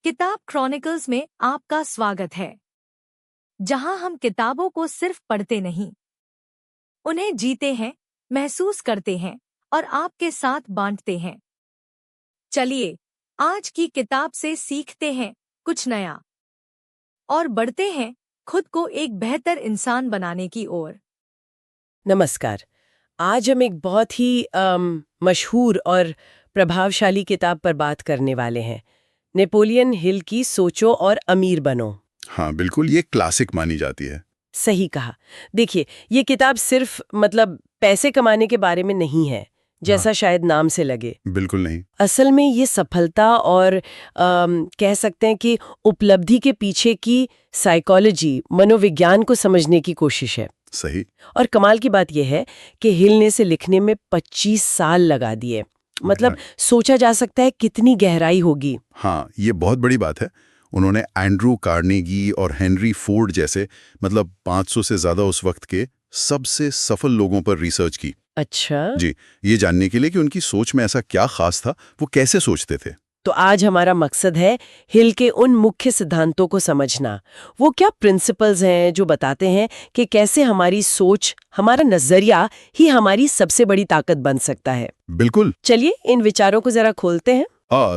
किताब क्रॉनिकल्स में आपका स्वागत है, जहां हम किताबों को सिर्फ पढ़ते नहीं, उन्हें जीते हैं, महसूस करते हैं और आपके साथ बांटते हैं। चलिए, आज की किताब से सीखते हैं कुछ नया और बढ़ते हैं खुद को एक बेहतर इंसान बनाने की ओर। नमस्कार। आज हम एक बहुत ही मशहूर और प्रभावशाली किताब पर बात करने वाले हैं, नेपोलियन हिल की सोचो और अमीर बनो। हाँ बिल्कुल, ये क्लासिक मानी जाती है। सही कहा। देखिए, ये किताब सिर्फ पैसे कमाने के बारे में नहीं है, जैसा शायद नाम से लगे। बिल्कुल नहीं। असल में ये सफलता और कह सकते हैं कि उपलब्धि के पीछे की साइकोलॉजी, मनोविज्ञान को समझने की कोशिश है। सही। और कमाल की बात यह है कि हिल ने इसे लिखने में 25 साल लगा दिए। सोचा जा सकता है कितनी गहराई होगी। हाँ, ये बहुत बड़ी बात है। उन्होंने एंड्रू कार्नेगी और हेनरी फोर्ड जैसे 500 से ज्यादा उस वक्त के सबसे सफल लोगों पर रिसर्च की। अच्छा जी, ये जानने के लिए कि उनकी सोच में ऐसा क्या खास था, वो कैसे सोचते थे। तो आज हमारा मकसद है हिल के उन मुख्य सिद्धांतों को समझना। वो क्या प्रिंसिपल्स हैं जो बताते हैं कि कैसे हमारी सोच, हमारा नजरिया ही हमारी सबसे बड़ी ताकत बन सकता है। बिल्कुल। चलिए इन विचारों को जरा खोलते हैं।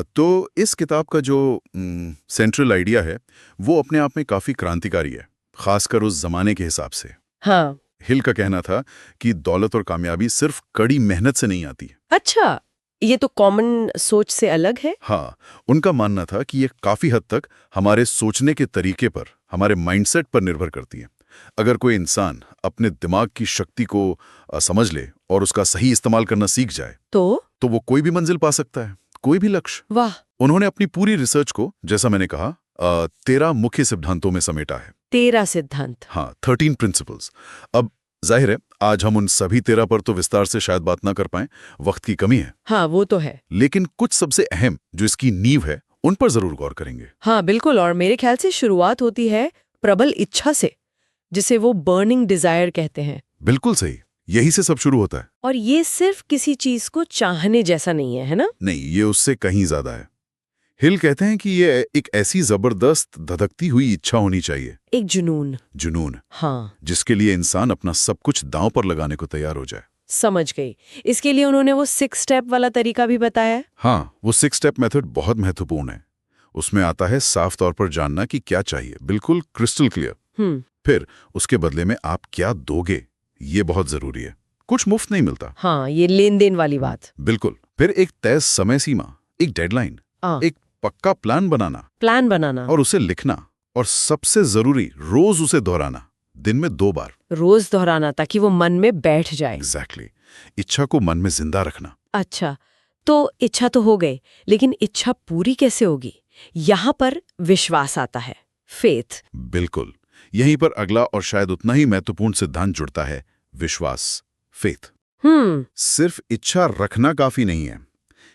तो इस किताब का जो सेंट्रल आइडिया है वो अपने आप में काफी क्रांतिकारी है, खासकर उस जमाने के हिसाब से। हाँ, हिल का कहना था कि दौलत और कामयाबी सिर्फ कड़ी मेहनत से नहीं आती। अच्छा, ये तो कॉमन सोच से अलग है। हाँ, उनका मानना था कि ये काफी हद तक हमारे सोचने के तरीके पर, हमारे माइंडसेट पर निर्भर करती है। अगर कोई इंसान अपने दिमाग की शक्ति को समझ ले और उसका सही इस्तेमाल करना सीख जाए तो वो कोई भी मंजिल पा सकता है, कोई भी लक्ष्य। वाह। उन्होंने अपनी पूरी रिसर्च को, जैसा मैंने कहा, 13 मुख्य सिद्धांतों में समेटा है। 13 सिद्धांत। हाँ, 13 प्रिंसिपल्स। अब जाहिर है आज हम उन सभी 13 पर तो विस्तार से शायद बात ना कर पाएं, वक्त की कमी है। हाँ, वो तो है। लेकिन कुछ सबसे अहम जो इसकी नींव है, उन पर जरूर गौर करेंगे। हाँ बिल्कुल, और मेरे ख्याल से शुरुआत होती है प्रबल इच्छा से, जिसे वो बर्निंग डिजायर कहते हैं। बिल्कुल सही, यही से सब शुरू होता है। और ये सिर्फ किसी चीज को चाहने जैसा नहीं है ना? नहीं, ये उससे कहीं ज्यादा है। हिल कहते हैं कि ये एक ऐसी जबरदस्त धधकती हुई इच्छा होनी चाहिए, एक जुनून। हाँ, जिसके लिए इंसान अपना सब कुछ दांव पर लगाने को तैयार हो जाए। समझ गई। इसके लिए उन्होंने वो 6 स्टेप वाला तरीका भी बताया है। हाँ, वो 6 स्टेप मेथड बहुत महत्वपूर्ण है। उसमें आता है साफ तौर पर जानना कि क्या चाहिए, बिल्कुल क्रिस्टल क्लियर। फिर उसके बदले में आप क्या दोगे, ये बहुत जरूरी है। कुछ मुफ्त नहीं मिलता। हाँ, ये लेन देन वाली बात। बिल्कुल। फिर एक तय समय सीमा, एक डेडलाइन, एक पक्का प्लान बनाना और उसे लिखना, और सबसे जरूरी रोज उसे दोहराना, दिन में 2 बार रोज दोहराना, ताकि वो मन में बैठ जाए। एग्जैक्टली। इच्छा को मन में जिंदा रखना। अच्छा, तो इच्छा तो हो गई, लेकिन इच्छा पूरी कैसे होगी? यहाँ पर विश्वास आता है, फेथ। बिल्कुल, यहीं पर अगला और शायद उतना ही महत्वपूर्ण सिद्धांत जुड़ता है, विश्वास, फेथ। सिर्फ इच्छा रखना काफी नहीं है।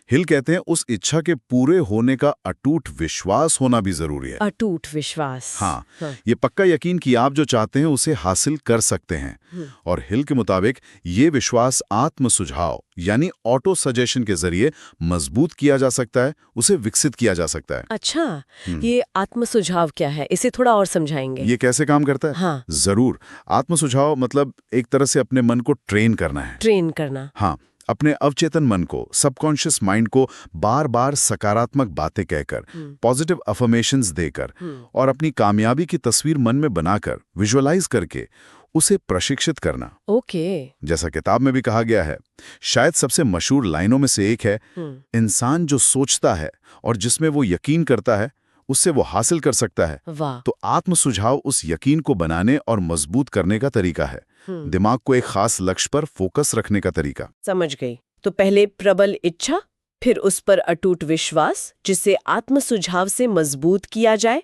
हिल कहते हैं उस इच्छा के पूरे होने का अटूट विश्वास होना भी जरूरी है। अटूट विश्वास। हाँ, ये पक्का यकीन कि आप जो चाहते हैं उसे हासिल कर सकते हैं। और हिल के मुताबिक ये विश्वास आत्म सुझाव यानी ऑटो सजेशन के जरिए मजबूत किया जा सकता है, उसे विकसित किया जा सकता है। अच्छा, ये आत्म सुझाव क्या है? इसे थोड़ा और समझाएंगे। ये कैसे काम करता है? हाँ। जरूर। आत्म सुझाव मतलब एक तरह से अपने मन को ट्रेन करना है। ट्रेन करना। हाँ, अपने अवचेतन मन को, सबकॉन्शियस माइंड को बार बार सकारात्मक बातें कहकर, पॉजिटिव अफर्मेशंस देकर और अपनी कामयाबी की तस्वीर मन में बनाकर, विजुअलाइज करके उसे प्रशिक्षित करना। ओके। जैसा किताब में भी कहा गया है, शायद सबसे मशहूर लाइनों में से एक है, इंसान जो सोचता है और जिसमें वो यकीन करता है उससे वो हासिल कर सकता है। वाह। तो आत्म सुझाव उस यकीन को बनाने और मजबूत करने का तरीका है, दिमाग को एक खास लक्ष्य पर फोकस रखने का तरीका। समझ गई। तो पहले प्रबल इच्छा, फिर उस पर अटूट विश्वास जिसे आत्म सुझाव से मजबूत किया जाए।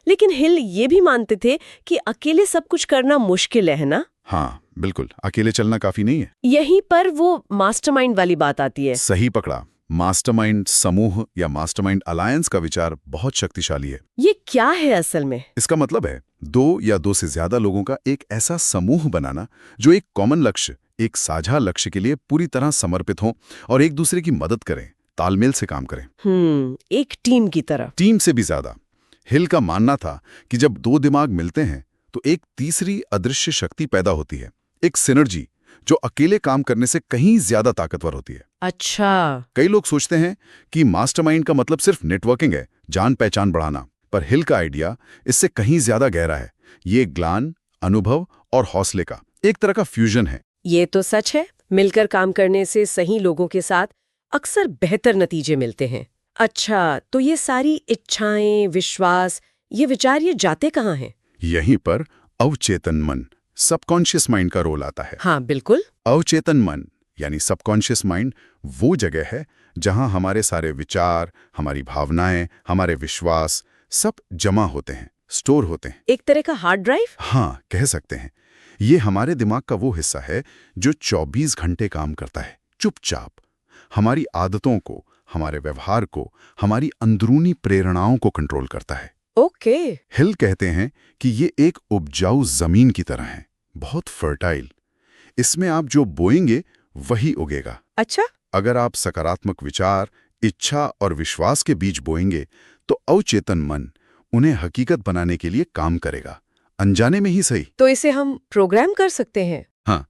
लेकिन हिल ये भी मानते थे कि अकेले सब कुछ करना मुश्किल है ना? हाँ बिल्कुल, अकेले चलना काफी नहीं है। यहीं पर वो मास्टरमाइंड वाली बात आती है। सही पकड़ा। मास्टरमाइंड समूह या मास्टरमाइंड अलायंस का विचार बहुत शक्तिशाली है। ये क्या है असल में? इसका मतलब है 2 या 2 से ज्यादा लोगों का एक ऐसा समूह बनाना जो एक कॉमन लक्ष्य, एक साझा लक्ष्य के लिए पूरी तरह समर्पित हों और एक दूसरे की मदद करें, तालमेल से काम करें, एक टीम की तरह। टीम से भी ज्यादा। हिल का मानना था कि जब दो दिमाग मिलते हैं तो एक तीसरी अदृश्य शक्ति पैदा होती है, एक सिनर्जी जो अकेले काम करने से कहीं ज्यादा ताकतवर होती है। अच्छा। कई लोग सोचते हैं कि मास्टरमाइंड का मतलब सिर्फ नेटवर्किंग है, जान पहचान बढ़ाना, पर हिल का आइडिया इससे कहीं ज्यादा गहरा है। ये ज्ञान, अनुभव और हौसले का एक तरह का फ्यूजन है। ये तो सच है, मिलकर काम करने से सही लोगों के साथ अक्सर बेहतर नतीजे मिलते हैं। अच्छा, तो ये सारी इच्छाएं, विश्वास, ये विचार, ये जाते कहाँ हैं? यहीं पर अवचेतन मन, सबकॉन्शियस माइंड का रोल आता है। हाँ, बिल्कुल। अवचेतन मन यानी सबकॉन्शियस माइंड वो जगह है जहां हमारे सारे विचार, हमारी भावनाएं, हमारे विश्वास सब जमा होते हैं, स्टोर होते हैं। एक तरह का हार्ड ड्राइव? हाँ, कह सकते हैं। ये हमारे दिमाग का वो हिस्सा है जो 24 घंटे काम करता है, चुपचाप। हमारी आदतों को, हमारे व्यवहार को, हमारी अंदरूनी प्रेरणाओं को कंट्रोल करता है। ओके। हिल कहते हैं कि ये एक उपजाऊ जमीन की तरह है, बहुत फर्टाइल। इसमें आप जो बोएंगे वही उगेगा। अच्छा। अगर आप सकारात्मक विचार, इच्छा और विश्वास के बीज बोएंगे तो अवचेतन मन उन्हें हकीकत बनाने के लिए काम करेगा, अनजाने में ही सही। तो इसे हम प्रोग्राम कर सकते हैं? हाँ,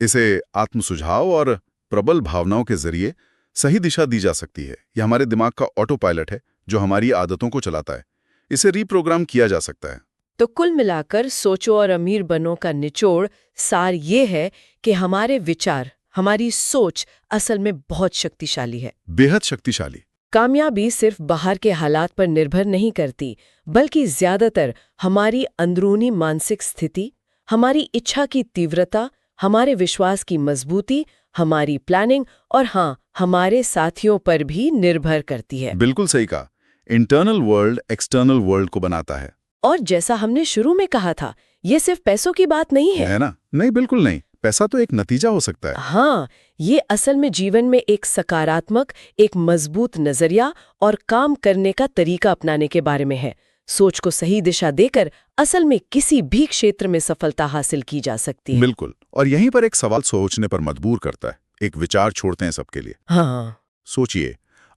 इसे आत्म सुझाव और प्रबल भावनाओं के जरिए सही दिशा दी जा सकती है। यह हमारे दिमाग का ऑटो पायलट है जो हमारी आदतों को चलाता है। इसे रीप्रोग्राम किया जा सकता है। तो कुल मिलाकर सोचो और अमीर बनो का निचोड़ सार ये है कि हमारे विचार, हमारी सोच असल में बहुत शक्तिशाली है। बेहद शक्तिशाली। कामयाबी सिर्फ बाहर के हालात पर निर्भर नहीं करती, बल्कि ज्यादातर हमारी अंदरूनी मानसिक स्थिति, हमारी इच्छा की तीव्रता, हमारे विश्वास की मजबूती, हमारी प्लानिंग और हाँ, हमारे साथियों पर भी निर्भर करती है। बिल्कुल सही कहा। इंटरनल वर्ल्ड एक्सटर्नल वर्ल्ड को बनाता है। और जैसा हमने शुरू में कहा था, ये सिर्फ पैसों की बात नहीं है ना? नहीं, बिल्कुल नहीं। पैसा तो एक नतीजा हो सकता है। हाँ, ये असल में जीवन में एक सकारात्मक, एक मजबूत नजरिया और काम करने का तरीका अपनाने के बारे में है। सोच को सही दिशा देकर असल में किसी भी क्षेत्र में सफलता हासिल की जा सकती है। बिल्कुल। और यहीं पर एक सवाल सोचने पर मजबूर करता है। एक विचार छोड़ते हैं सबके लिए। हाँ। सोचिए,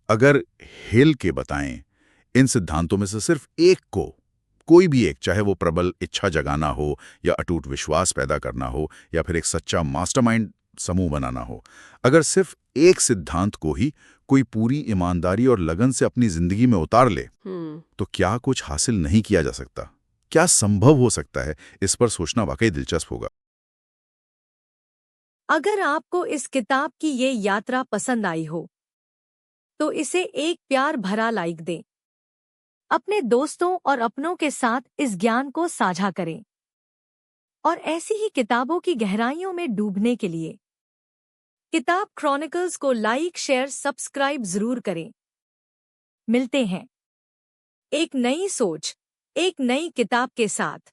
अगर हिल के बताएं इन सिद्धांतों में से सिर्फ एक को, कोई भी एक, चाहे वो प्रबल इच्छा जगाना हो या अटूट विश्वास पैदा करना हो या फिर एक सच्चा मास्टरमाइंड समूह बनाना हो, अगर सिर्फ एक सिद्धांत को ही कोई पूरी ईमानदारी और लगन से अपनी जिंदगी में उतार ले, तो क्या कुछ हासिल नहीं किया जा सकता? क्या संभव हो सकता है? इस पर सोचना वाकई दिलचस्प होगा। अगर आपको इस किताब की ये यात्रा पसंद आई हो तो इसे एक प्यार भरा लाइक दें। अपने दोस्तों और अपनों के साथ इस ज्ञान को साझा करें और ऐसी ही किताबों की गहराइयों में डूबने के लिए किताब क्रॉनिकल्स को लाइक, शेयर, सब्सक्राइब जरूर करें। मिलते हैं एक नई सोच, एक नई किताब के साथ।